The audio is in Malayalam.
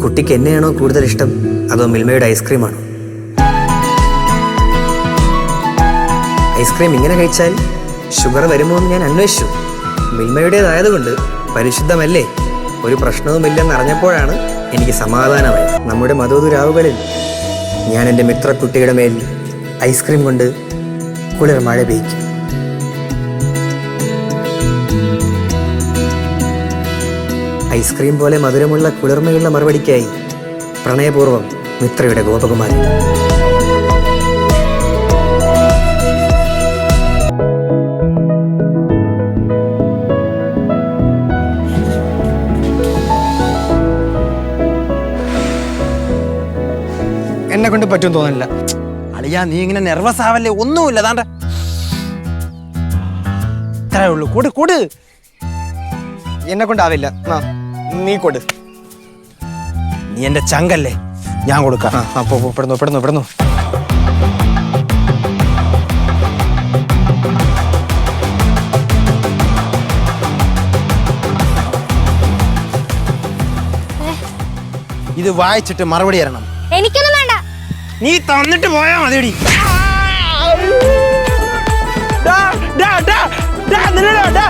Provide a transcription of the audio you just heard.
കുട്ടിക്ക് എന്നെയാണോ കൂടുതൽ ഇഷ്ടം അതോ മിൽമയുടെ ഐസ്ക്രീമാണോ? ഐസ്ക്രീം ഇങ്ങനെ കഴിച്ചാൽ ഷുഗർ വരുമോ എന്ന് ഞാൻ അന്വേഷിച്ചു. മിൽമയുടേതായതുകൊണ്ട് പരിശുദ്ധമല്ലേ, ഒരു പ്രശ്നവുമില്ലെന്ന് അറിഞ്ഞപ്പോഴാണ് എനിക്ക് സമാധാനമായി. നമ്മുടെ മധുരാവുകളിൽ ഞാൻ എൻ്റെ മിത്രക്കുട്ടിയുടെ മേൽ ഐസ്ക്രീം കൊണ്ട് കുളിർ മഴ പെയ്ക്കും. ഐസ്ക്രീം പോലെ മധുരമുള്ള കുളിർമയുള്ള മറുപടിക്കായി പ്രണയപൂർവ്വം മിത്രയുടെ ഗോപകുമാരൻ. എന്നെ കൊണ്ട് പറ്റും തോന്നില്ല. അളിയാ നീ ഇങ്ങനെ നെർവസ് ആവല്ലേ, ഒന്നുമില്ല. താണ്ട ഇത്രേ ഉള്ളൂ. കൊടു കൊടു. എന്നെ കൊണ്ടാവില്ല, നീ കൊടു. നീ എന്റെ ചങ്കല്ലേ, ഞാൻ കൊടുക്കാം. പെടുന്നു പെടുന്നു പെടുന്നു. ഇത് വായിച്ചിട്ട് മറുപടി തരണം. എനിക്കൊന്നും വേണ്ട. നീ തന്നിട്ട് പോയാ മതിയടി. ഡാ ഡാ ഡാ ഡാ